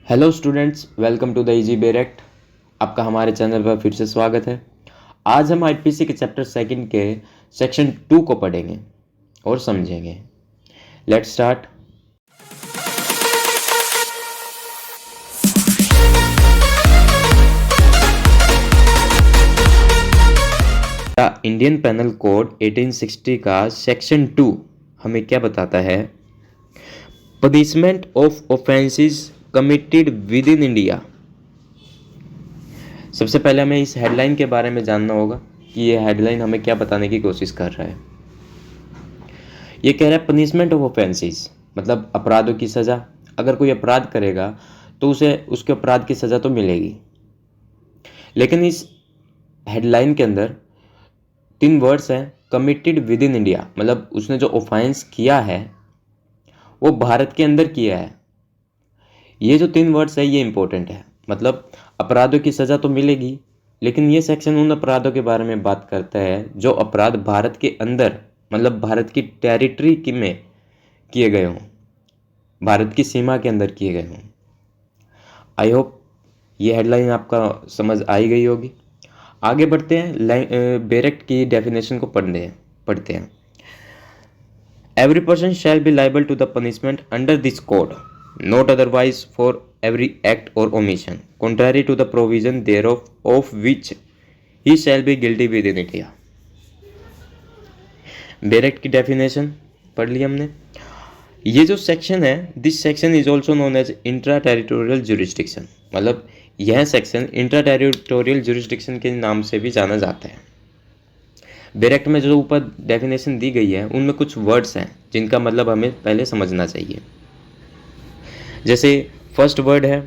Hello students, welcome to the easy बेरेक्ट। आपका हमारे चैनल पर फिर से स्वागत है। आज हम आईपीसी के चैप्टर सेकंड के सेक्शन 2 को पढ़ेंगे और समझेंगे। Let's start. The Indian Penal Code 1860 का सेक्शन 2 हमें क्या बताता है? Punishment of offences committed within India. सबसे पहले हमें इस हेडलाइन के बारे में जानना होगा कि ये हेडलाइन हमें क्या बताने की कोशिश कर रहा है। ये कह रहा है पनिशमेंट ऑफ ऑफेंसेस, मतलब अपराधों की सज़ा। अगर कोई अपराध करेगा तो उसे उसके अपराध की सज़ा तो मिलेगी, लेकिन इस हेडलाइन के अंदर 3 वर्ड्स हैं, कमिटेड विद इन इंडिया, मतलब उसने जो ऑफेंस किया है वो भारत के अंदर किया है। ये जो 3 वर्ड्स है ये इंपॉर्टेंट है, मतलब अपराधों की सज़ा तो मिलेगी, लेकिन ये सेक्शन उन अपराधों के बारे में बात करता है जो अपराध भारत के अंदर, मतलब भारत की टेरिटरी में किए गए हों, भारत की सीमा के अंदर किए गए हों। आई होप ये हेडलाइन आपका समझ आई गई होगी। आगे बढ़ते हैं, बेरेक्ट की डेफिनेशन को पढ़ते हैं। Every person shall be liable to the punishment under this code, not otherwise for every act or omission contrary to the provision thereof of which he shall be guilty within India। Bare act की definition पढ़ ली हमने। ये जो section है, this section is also known as intra territorial jurisdiction, मतलब यह section intra territorial jurisdiction के नाम से भी जाना जाता है। बेरेक्ट में जो ऊपर डेफिनेशन दी गई है उनमें कुछ वर्ड्स हैं जिनका मतलब हमें पहले समझना चाहिए। जैसे फर्स्ट वर्ड है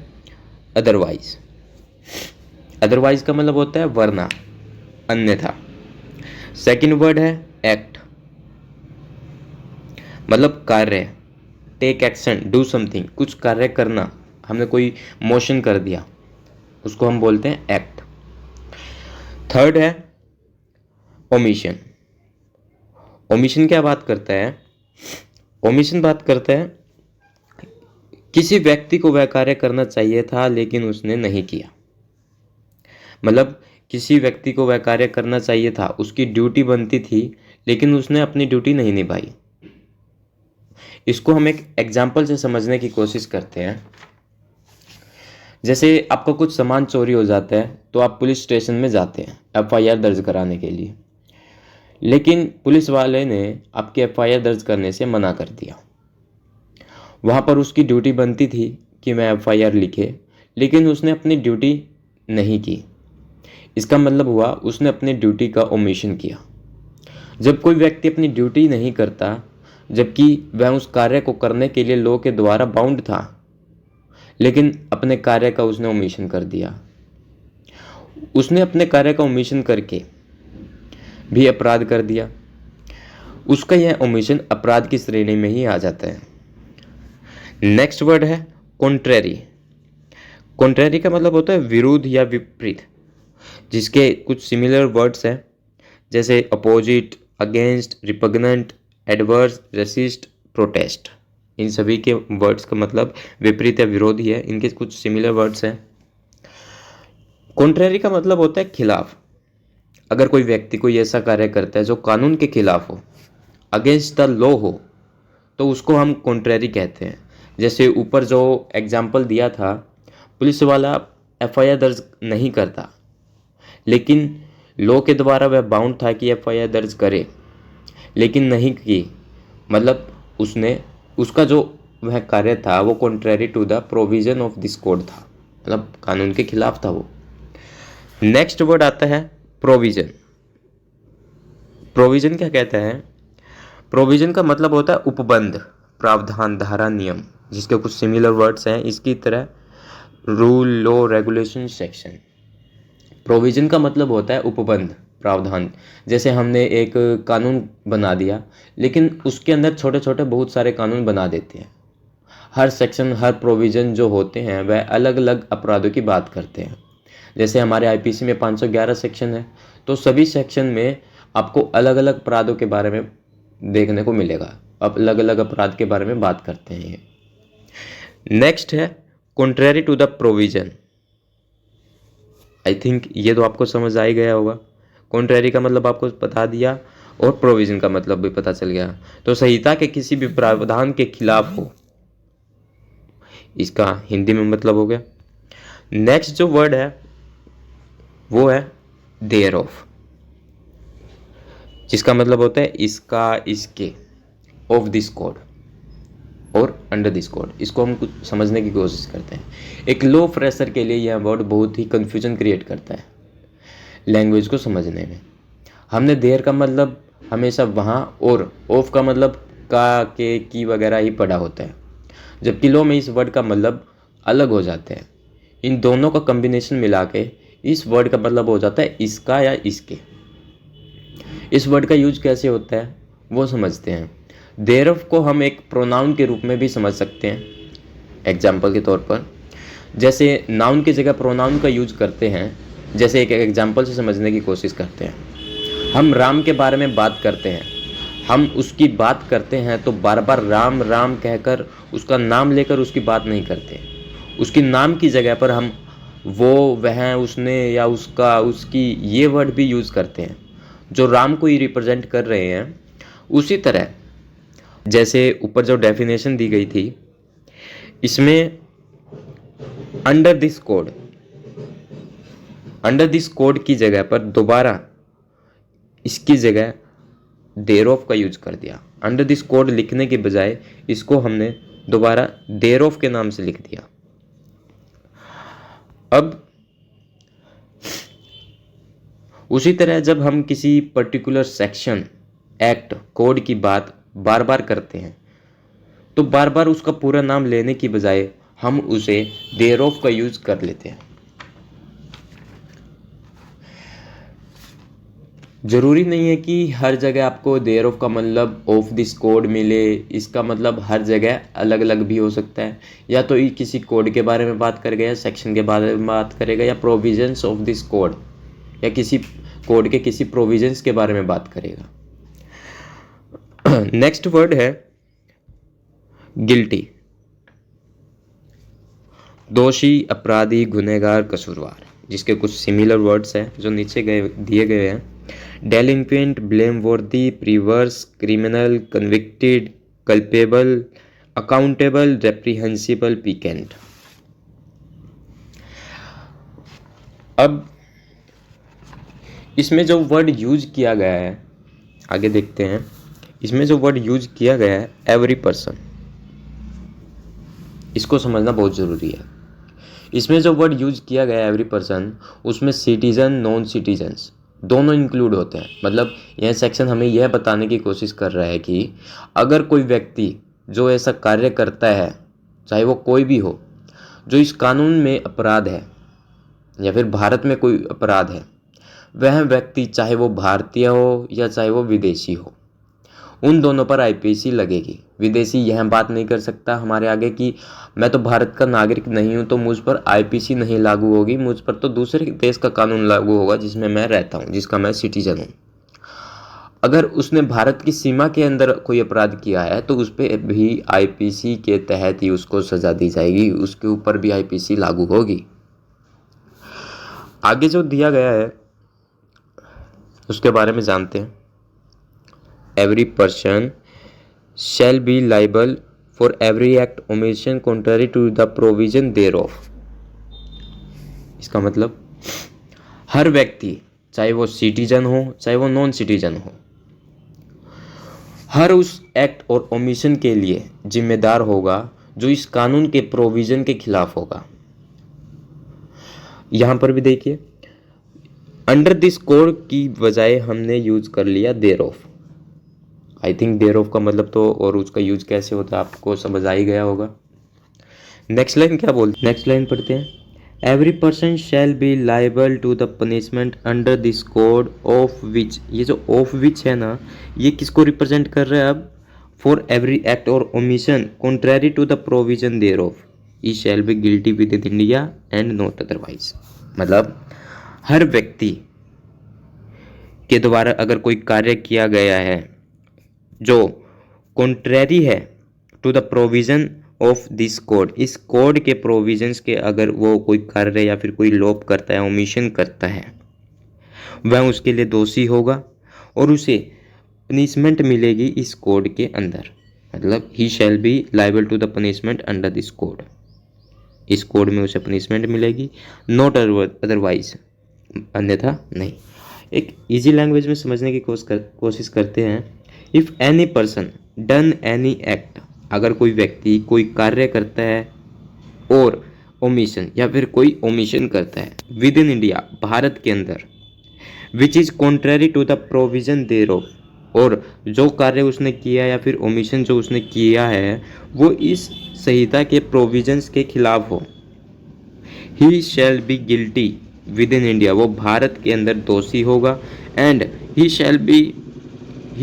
अदरवाइज। अदरवाइज का मतलब होता है वरना, अन्यथा। सेकंड वर्ड है एक्ट, मतलब कार्य, टेक एक्शन, डू समथिंग, कुछ कार्य करना। हमने कोई मोशन कर दिया, उसको हम बोलते हैं एक्ट। थर्ड है ओमिशन। ओमिशन क्या बात करता है? ओमिशन बात करता है किसी व्यक्ति को वह कार्य करना चाहिए था लेकिन उसने नहीं किया, मतलब किसी व्यक्ति को वह कार्य करना चाहिए था, उसकी ड्यूटी बनती थी लेकिन उसने अपनी ड्यूटी नहीं निभाई। इसको हम एक एग्जाम्पल से समझने की कोशिश करते हैं। जैसे आपका कुछ सामान चोरी हो जाता है तो आप पुलिस स्टेशन में जाते हैं एफआईआर दर्ज कराने के लिए, लेकिन पुलिस वाले ने आपकी एफआईआर दर्ज करने से मना कर दिया। वहाँ पर उसकी ड्यूटी बनती थी कि मैं एफआईआर लिखे, लेकिन उसने अपनी ड्यूटी नहीं की। इसका मतलब हुआ उसने अपनी ड्यूटी का ओमिशन किया। जब कोई व्यक्ति अपनी ड्यूटी नहीं करता, जबकि वह उस कार्य को करने के लिए लॉ के द्वारा बाउंड था, लेकिन अपने कार्य का उसने ओमिशन कर दिया, उसने अपने कार्य का ओमिशन करके भी अपराध कर दिया, उसका यह ओमिशन अपराध की श्रेणी में ही आ जाता है। नेक्स्ट वर्ड है कॉन्ट्रेरी। कॉन्ट्रेरी का मतलब होता है विरुद्ध या विपरीत, जिसके कुछ सिमिलर वर्ड्स हैं जैसे opposite, against, repugnant, adverse, resist, protest. इन सभी के वर्ड्स का मतलब विपरीत या विरोधी है। इनके कुछ सिमिलर वर्ड्स हैं। कॉन्ट्रेरी का मतलब होता है खिलाफ। अगर कोई व्यक्ति कोई ऐसा कार्य करता है जो कानून के खिलाफ हो, अगेंस्ट द लॉ हो, तो उसको हम कॉन्ट्रेरी कहते हैं। जैसे ऊपर जो एग्जाम्पल दिया था, पुलिस वाला एफआईआर दर्ज नहीं करता, लेकिन लॉ के द्वारा वह बाउंड था कि एफआईआर दर्ज करे, लेकिन नहीं की, मतलब उसका जो वह कार्य था वो contrary to the provision of this code था, मतलब कानून के खिलाफ था वो। नेक्स्ट वर्ड आता है प्रोविजन। प्रोविजन क्या कहता है? प्रोविजन का मतलब होता है उपबंध, प्रावधान, धारा, नियम, जिसके कुछ सिमिलर वर्ड्स हैं इसकी तरह rule, law, regulation, section. Provision का मतलब होता है उपबंध, प्रावधान। जैसे हमने एक कानून बना दिया, लेकिन उसके अंदर छोटे छोटे बहुत सारे कानून बना देते हैं। हर सेक्शन, हर प्रोविजन जो होते हैं वह अलग अलग अपराधों की बात करते हैं। जैसे हमारे आईपीसी में 511 सेक्शन है, तो सभी सेक्शन में आपको अलग अलग अपराधों के बारे में देखने को मिलेगा। अब अलग अलग अपराध के बारे में बात करते हैं ये। नेक्स्ट है contrary to the provision. I think ये तो आपको समझ आ ही गया होगा। कॉन्ट्रेरी का मतलब आपको बता दिया और प्रोविजन का मतलब भी पता चल गया। तो संहिता के किसी भी प्रावधान के खिलाफ हो, इसका हिंदी में मतलब हो गया। नेक्स्ट जो वर्ड है वो है देयर ऑफ, जिसका मतलब होता है इसका, इसके, ऑफ दिस कोड और अंडर दिस कोड। इसको हम कुछ समझने की कोशिश करते हैं। एक लो फ्रेशर के लिए यह वर्ड बहुत ही कंफ्यूजन क्रिएट करता है लैंग्वेज को समझने में। हमने देयर का मतलब हमेशा वहाँ और ऑफ का मतलब का, के, की वगैरह ही पढ़ा होता है, जबकि लो में इस वर्ड का मतलब अलग हो जाते हैं। इन दोनों का कॉम्बिनेशन मिला के इस वर्ड का मतलब हो जाता है इसका या इसके। इस वर्ड का यूज कैसे होता है वो समझते हैं। देयर ऑफ को हम एक प्रोनाउन के रूप में भी समझ सकते हैं। एग्जाम्पल के तौर पर जैसे नाउन की जगह प्रोनाउन का यूज करते हैं, जैसे एक एग्जाम्पल से समझने की कोशिश करते हैं। हम राम के बारे में बात करते हैं, हम उसकी बात करते हैं तो बार बार राम राम कहकर उसका नाम लेकर उसकी बात नहीं करते। उसकी नाम की जगह पर हम वो, वह, उसने या उसका, उसकी ये वर्ड भी यूज़ करते हैं जो राम को ही रिप्रेजेंट कर रहे हैं। उसी तरह जैसे ऊपर जो डेफिनेशन दी गई थी, इसमें under this code, under this code की जगह पर दोबारा इसकी जगह देयर ऑफ का यूज कर दिया। अंडर दिस कोड लिखने के बजाय इसको हमने दोबारा देयर ऑफ के नाम से लिख दिया। अब उसी तरह जब हम किसी पर्टिकुलर सेक्शन, एक्ट, कोड की बात बार बार करते हैं तो बार बार उसका पूरा नाम लेने की बजाय हम उसे देयर ऑफ का यूज कर लेते हैं। जरूरी नहीं है कि हर जगह आपको देयर ऑफ का मतलब ऑफ दिस कोड मिले। इसका मतलब हर जगह अलग अलग भी हो सकता है। या तो ये किसी कोड के बारे में बात करेगा, या सेक्शन के बारे में बात करेगा, या प्रोविजंस ऑफ दिस कोड, या किसी कोड के किसी प्रोविजंस के बारे में बात करेगा। नेक्स्ट वर्ड है गिल्टी। दोषी, अपराधी, गुनहगार, कसूरवार, जिसके कुछ सिमिलर वर्ड्स हैं जो नीचे दिए गए हैं। डेलिंक्वेंट, ब्लेमवर्दी, प्रीवर्स, criminal, convicted, culpable, accountable, रेप्रीहेंसिबल, Pinkett. अब इसमें जो वर्ड यूज किया गया है, आगे देखते हैं। इसमें जो वर्ड यूज किया गया है एवरी पर्सन, इसको समझना बहुत ज़रूरी है। इसमें जो वर्ड यूज किया गया है एवरी पर्सन, उसमें सिटीजन, नॉन सिटीजन्स दोनों इंक्लूड होते हैं। मतलब यह सेक्शन हमें यह बताने की कोशिश कर रहा है कि अगर कोई व्यक्ति जो ऐसा कार्य करता है, चाहे वो कोई भी हो, जो इस कानून में अपराध है या फिर भारत में कोई अपराध है, वह व्यक्ति चाहे वो भारतीय हो या चाहे वो विदेशी हो, उन दोनों पर आईपीसी लगेगी। विदेशी यह बात नहीं कर सकता हमारे आगे कि मैं तो भारत का नागरिक नहीं हूं तो मुझ पर आईपीसी नहीं लागू होगी, मुझ पर तो दूसरे देश का कानून लागू होगा जिसमें मैं रहता हूं, जिसका मैं सिटीजन हूं। अगर उसने भारत की सीमा के अंदर कोई अपराध किया है तो उस पर भी आईपीसी के तहत ही उसको सजा दी जाएगी, उसके ऊपर भी आईपीसी लागू होगी। आगे जो दिया गया है उसके बारे में जानते हैं। Every person shall be liable for every act omission contrary to the provision thereof। इसका मतलब हर व्यक्ति, चाहे वो सिटीजन हो चाहे वो नॉन सिटीजन हो, हर उस एक्ट और ओमिशन के लिए जिम्मेदार होगा जो इस कानून के प्रोविजन के खिलाफ होगा। यहां पर भी देखिए, अंडर दिस कोड की बजाय हमने यूज कर लिया thereof. I think thereof का मतलब तो और उसका यूज कैसे होता है आपको समझ आ ही गया होगा। नेक्स्ट लाइन क्या बोलते हैं, नेक्स्ट लाइन पढ़ते हैं। Every person shall be liable to the punishment under this code of which. ये जो ऑफ विच है ना, ये किसको रिप्रेजेंट कर रहा है अब? फॉर एवरी एक्ट और omission contrary to the provision thereof he shall be guilty within India and not otherwise. मतलब हर व्यक्ति के द्वारा अगर कोई कार्य किया गया है जो कॉन्ट्रेरी है to the provision of this code, इस कोड के प्रोविजंस के अगर वो कोई कार्य या फिर कोई लोप करता है, ओमिशन करता है, वह उसके लिए दोषी होगा और उसे पनिशमेंट मिलेगी इस कोड के अंदर। मतलब he shall be liable to the punishment under this code, इस कोड में उसे पनिशमेंट मिलेगी, नॉट अदरवाइज, अन्यथा नहीं। एक इजी लैंग्वेज में समझने की कोशिश करते हैं। If any person done any act, अगर कोई व्यक्ति कोई कार्य करता है और ओमिशन या फिर कोई ओमिशन करता है विद इन इंडिया, भारत के अंदर, which is contrary to the provision thereof, और जो कार्य उसने किया या फिर ओमिशन जो उसने किया है वो इस संहिता के प्रोविजंस के खिलाफ हो, he shall be guilty within India, वो भारत के अंदर दोषी होगा, and he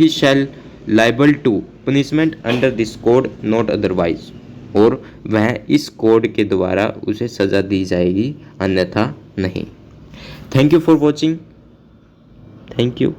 shall liable to punishment under this code not otherwise, और वह इस कोड के द्वारा उसे सज़ा दी जाएगी, अन्यथा नहीं। Thank you for watching, thank you.